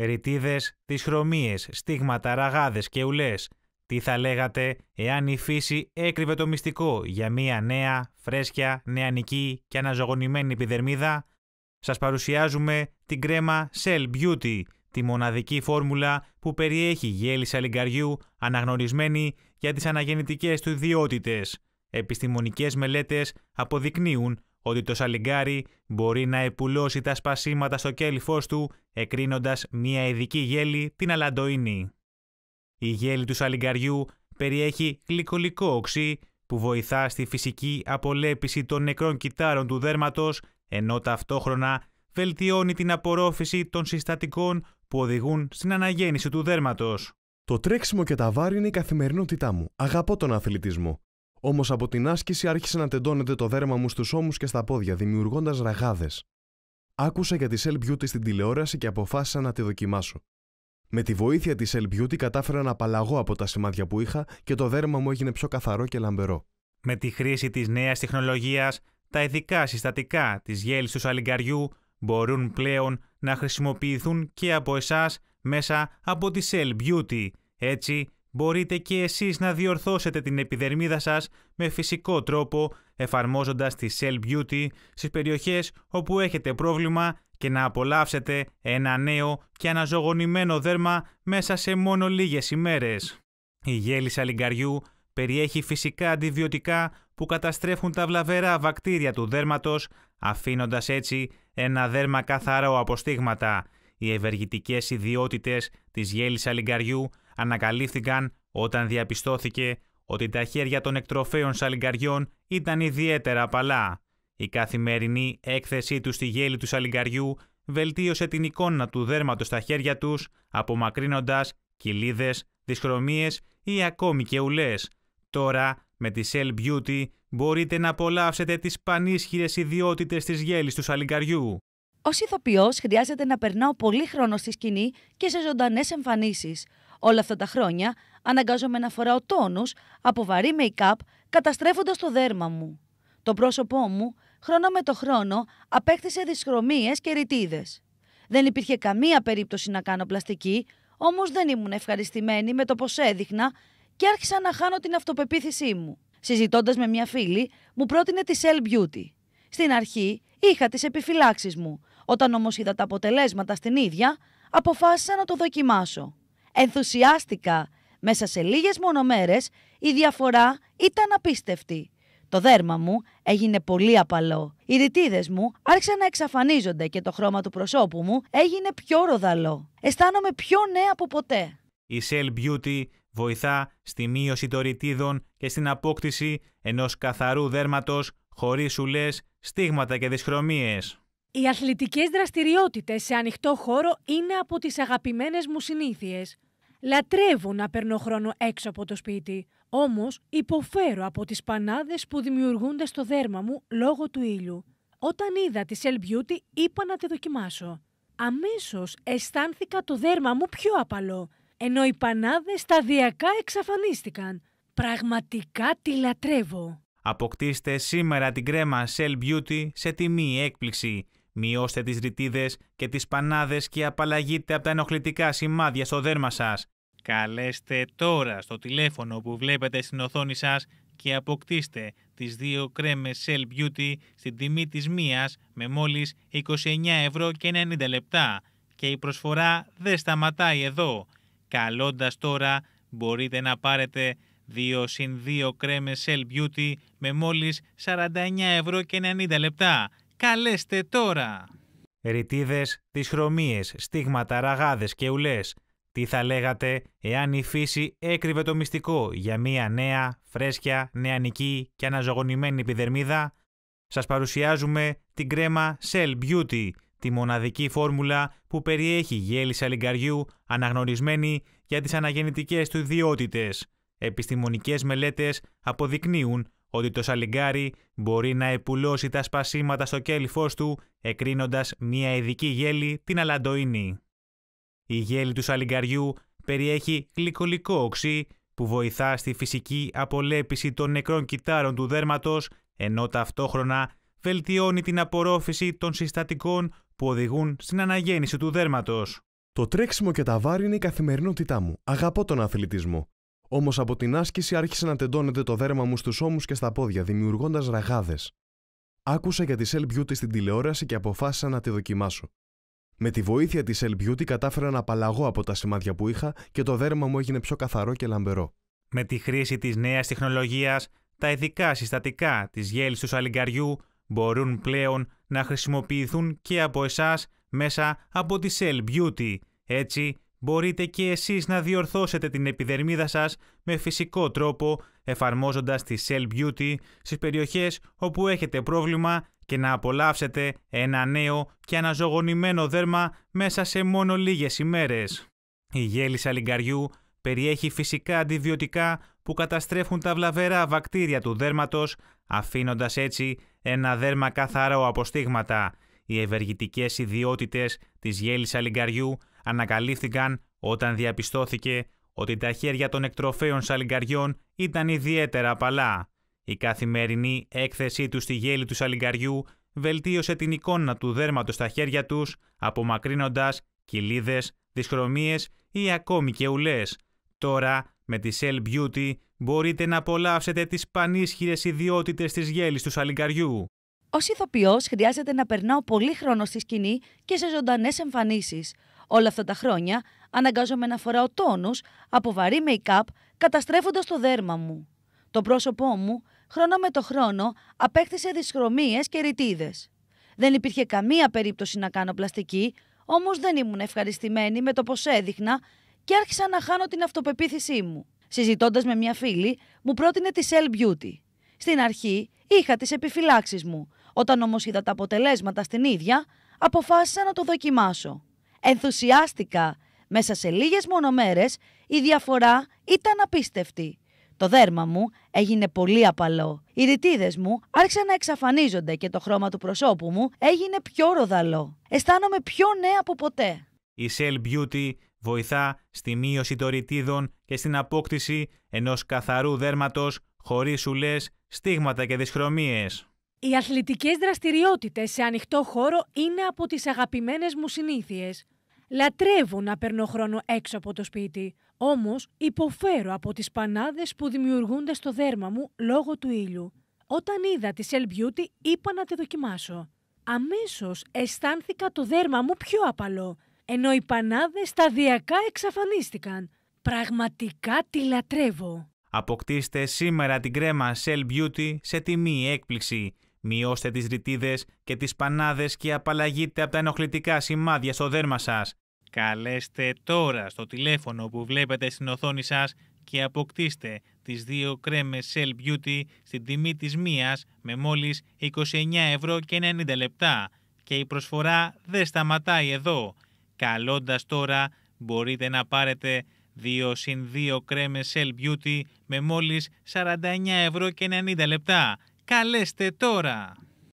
Ρητίδες, δυσχρωμίες, στίγματα, ραγάδες και ουλές. Τι θα λέγατε εάν η φύση έκρυβε το μυστικό για μια νέα, φρέσκια, νεανική και αναζωογονημένη επιδερμίδα? Σας παρουσιάζουμε την κρέμα Cell Beauty, τη μοναδική φόρμουλα που περιέχει γέλη σαλιγκαριού αναγνωρισμένη για τις αναγεννητικές του ιδιότητες. Επιστημονικές μελέτες αποδεικνύουν ότι το σαλιγκάρι μπορεί να επουλώσει τα σπασίματα στο κέλυφός του, εκρίνοντας μια ειδική γέλη, την αλαντοΐνη. Η γέλη του σαλιγκαριού περιέχει γλυκολικό οξύ που βοηθά στη φυσική απολέπιση των νεκρών κυττάρων του δέρματος, ενώ ταυτόχρονα βελτιώνει την απορρόφηση των συστατικών που οδηγούν στην αναγέννηση του δέρματος. Το τρέξιμο και τα βάρη είναι η καθημερινότητά μου. Αγαπώ τον αθλητισμό. Όμως από την άσκηση άρχισε να τεντώνεται το δέρμα μου στους ώμους και στα πόδια, δημιουργώντας ραγάδες. Άκουσα για τη Cell Beauty στην τηλεόραση και αποφάσισα να τη δοκιμάσω. Με τη βοήθεια της Cell Beauty κατάφερα να απαλλαγώ από τα σημάδια που είχα και το δέρμα μου έγινε πιο καθαρό και λαμπερό. Με τη χρήση της νέας τεχνολογίας, τα ειδικά συστατικά της γέλης του σαλιγκαριού μπορούν πλέον να χρησιμοποιηθούν και από εσάς μέσα από τη Cell Beauty. Έτσι, μπορείτε και εσείς να διορθώσετε την επιδερμίδα σας με φυσικό τρόπο, εφαρμόζοντας τη Cell Beauty στις περιοχές όπου έχετε πρόβλημα και να απολαύσετε ένα νέο και αναζωογονημένο δέρμα μέσα σε μόνο λίγες ημέρες. Η γέλη σαλιγκαριού περιέχει φυσικά αντιβιωτικά που καταστρέφουν τα βλαβερά βακτήρια του δέρματος, αφήνοντας έτσι ένα δέρμα καθαρό από στίγματα. Οι ευεργετικές ιδιότητες της γέλης σαλιγκαριού ανακαλύφθηκαν όταν διαπιστώθηκε ότι τα χέρια των εκτροφέων σαλιγκαριών ήταν ιδιαίτερα απαλά. Η καθημερινή έκθεσή τους στη γέλη του σαλιγκαριού βελτίωσε την εικόνα του δέρματος στα χέρια τους, απομακρύνοντας κοιλίδες, δυσχρωμίες ή ακόμη και ουλές. Τώρα, με τη Cell Beauty μπορείτε να απολαύσετε τις πανίσχυρες ιδιότητες της γέλης του σαλιγκαριού. Ως ηθοποιός χρειάζεται να περνάω πολύ χρόνο στη σκηνή και σε ζωντανές εμφανίσεις. Όλα αυτά τα χρόνια αναγκάζομαι να φοράω τόνους από βαρύ make-up, καταστρέφοντας το δέρμα μου. Το πρόσωπό μου, χρόνο με το χρόνο, απέκτησε δυσχρωμίες και ρητίδες. Δεν υπήρχε καμία περίπτωση να κάνω πλαστική, όμως δεν ήμουν ευχαριστημένη με το πώς έδειχνα και άρχισα να χάνω την αυτοπεποίθησή μου. Συζητώντας με μια φίλη, μου πρότεινε τη Cell Beauty. Στην αρχή είχα τις επιφυλάξεις μου. Όταν όμως είδα τα αποτελέσματα στην ίδια, αποφάσισα να το δοκιμάσω. Ενθουσιάστηκα. Μέσα σε λίγες μόνο μέρες η διαφορά ήταν απίστευτη. Το δέρμα μου έγινε πολύ απαλό. Οι ρητίδες μου άρχισαν να εξαφανίζονται και το χρώμα του προσώπου μου έγινε πιο ροδαλό. Αισθάνομαι πιο νέα από ποτέ. Η Cell Beauty βοηθά στη μείωση των ρητίδων και στην απόκτηση ενός καθαρού δέρματος χωρίς ουλές, στίγματα και δυσχρωμίες. Οι αθλητικές δραστηριότητες σε ανοιχτό χώρο είναι από τις αγαπημένες μου συνήθειες. Λατρεύω να περνώ χρόνο έξω από το σπίτι, όμως υποφέρω από τις πανάδες που δημιουργούνται στο δέρμα μου λόγω του ήλιου. Όταν είδα τη Cell Beauty είπα να τη δοκιμάσω. Αμέσως αισθάνθηκα το δέρμα μου πιο απαλό, ενώ οι πανάδες σταδιακά εξαφανίστηκαν. Πραγματικά τη λατρεύω. Αποκτήστε σήμερα την κρέμα Cell Beauty σε τιμή έκπληξη. Μειώστε τις ρητίδες και τις πανάδες και απαλλαγείτε από τα ενοχλητικά σημάδια στο δέρμα σας. Καλέστε τώρα στο τηλέφωνο που βλέπετε στην οθόνη σας και αποκτήστε τις δύο κρέμες Cell Beauty στην τιμή της μίας με μόλις 29,90 και η προσφορά δεν σταματάει εδώ. Καλώντας τώρα μπορείτε να πάρετε 2+2 κρέμες Cell Beauty με μόλις 49,90. Καλέστε τώρα! Ρητίδες, δυσχρωμίες, στίγματα, ραγάδες και ουλές. Τι θα λέγατε εάν η φύση έκρυβε το μυστικό για μια νέα, φρέσκια, νεανική και αναζωογονημένη επιδερμίδα? Σας παρουσιάζουμε την κρέμα Cell Beauty, τη μοναδική φόρμουλα που περιέχει γέλη σαλιγκαριού αναγνωρισμένη για τις αναγεννητικές του ιδιότητες. Επιστημονικές μελέτες αποδεικνύουν ότι το σαλιγκάρι μπορεί να επουλώσει τα σπασίματα στο κέλυφός του, εκρίνοντας μια ειδική γέλη, την αλαντοΐνη. Η γέλη του σαλιγκαριού περιέχει γλυκολικό οξύ που βοηθά στη φυσική απολέπιση των νεκρών κυττάρων του δέρματος, ενώ ταυτόχρονα βελτιώνει την απορρόφηση των συστατικών που οδηγούν στην αναγέννηση του δέρματος. Το τρέξιμο και τα βάρη είναι η καθημερινότητά μου. Αγαπώ τον αθλητισμό. Όμως από την άσκηση άρχισε να τεντώνεται το δέρμα μου στους ώμους και στα πόδια, δημιουργώντας ραγάδες. Άκουσα για τη Cell Beauty στην τηλεόραση και αποφάσισα να τη δοκιμάσω. Με τη βοήθεια της Cell Beauty κατάφερα να απαλλαγώ από τα σημάδια που είχα και το δέρμα μου έγινε πιο καθαρό και λαμπερό. Με τη χρήση της νέας τεχνολογίας, τα ειδικά συστατικά της γέλης του σαλιγκαριού μπορούν πλέον να χρησιμοποιηθούν και από εσάς μέσα από τη Cell Beauty. Έτσι, μπορείτε και εσείς να διορθώσετε την επιδερμίδα σας με φυσικό τρόπο, εφαρμόζοντας τη Cell Beauty στις περιοχές όπου έχετε πρόβλημα και να απολαύσετε ένα νέο και αναζωογονημένο δέρμα μέσα σε μόνο λίγες ημέρες. Η γέλη σαλιγκαριού περιέχει φυσικά αντιβιωτικά που καταστρέφουν τα βλαβερά βακτήρια του δέρματος, αφήνοντας έτσι ένα δέρμα καθαρό από στίγματα. Οι ευεργετικές ιδιότητες της γέλης σαλιγκαριού ανακαλύφθηκαν όταν διαπιστώθηκε ότι τα χέρια των εκτροφέων σαλιγκαριών ήταν ιδιαίτερα απαλά. Η καθημερινή έκθεσή του στη γέλη του σαλιγκαριού βελτίωσε την εικόνα του δέρματος στα χέρια τους, απομακρύνοντας κοιλίδες, δυσχρωμίες ή ακόμη και ουλές. Τώρα, με τη Cell Beauty μπορείτε να απολαύσετε τις πανίσχυρες ιδιότητες της γέλης του σαλιγκαριού. Ως ηθοποιός χρειάζεται να περνάω πολύ χρόνο στη σκηνή και σε ζωντανές εμφανίσεις. Όλα αυτά τα χρόνια αναγκάζομαι να φοράω τόνους από βαρύ make-up, καταστρέφοντας το δέρμα μου. Το πρόσωπό μου, χρόνο με το χρόνο, απέκτησε δυσχρωμίες και ρητίδες. Δεν υπήρχε καμία περίπτωση να κάνω πλαστική, όμως δεν ήμουν ευχαριστημένη με το πώς έδειχνα και άρχισα να χάνω την αυτοπεποίθησή μου. Συζητώντας με μια φίλη, μου πρότεινε τη Cell Beauty. Στην αρχή είχα τις επιφυλάξεις μου. Όταν όμως είδα τα αποτελέσματα στην ίδια, αποφάσισα να το δοκιμάσω. Ενθουσιάστηκα. Μέσα σε λίγες μόνο μέρες η διαφορά ήταν απίστευτη. Το δέρμα μου έγινε πολύ απαλό. Οι ρητίδες μου άρχισαν να εξαφανίζονται και το χρώμα του προσώπου μου έγινε πιο ροδαλό. Αισθάνομαι πιο νέα από ποτέ. Η Cell Beauty βοηθά στη μείωση των ρητίδων και στην απόκτηση ενός καθαρού δέρματος χωρίς ουλές, στίγματα και δυσχρωμίες. Οι αθλητικές δραστηριότητες σε ανοιχτό χώρο είναι από τις αγαπημένες μου συνήθειες. Λατρεύω να περνώ χρόνο έξω από το σπίτι, όμως υποφέρω από τις πανάδες που δημιουργούνται στο δέρμα μου λόγω του ήλιου. Όταν είδα τη Cell Beauty είπα να τη δοκιμάσω. Αμέσως αισθάνθηκα το δέρμα μου πιο απαλό, ενώ οι πανάδες σταδιακά εξαφανίστηκαν. Πραγματικά τη λατρεύω. Αποκτήστε σήμερα την κρέμα Cell Beauty σε τιμή έκπληξη. Μειώστε τις ρητίδες και τις πανάδες και απαλλαγείτε από τα ενοχλητικά σημάδια στο δέρμα σας. Καλέστε τώρα στο τηλέφωνο που βλέπετε στην οθόνη σας και αποκτήστε τις δύο κρέμες Cell Beauty στην τιμή της μίας με μόλις 29,90 €. Και η προσφορά δεν σταματάει εδώ. Καλώντας τώρα μπορείτε να πάρετε 2+2 κρέμες Cell Beauty με μόλις 49,90 €. Καλέστε τώρα!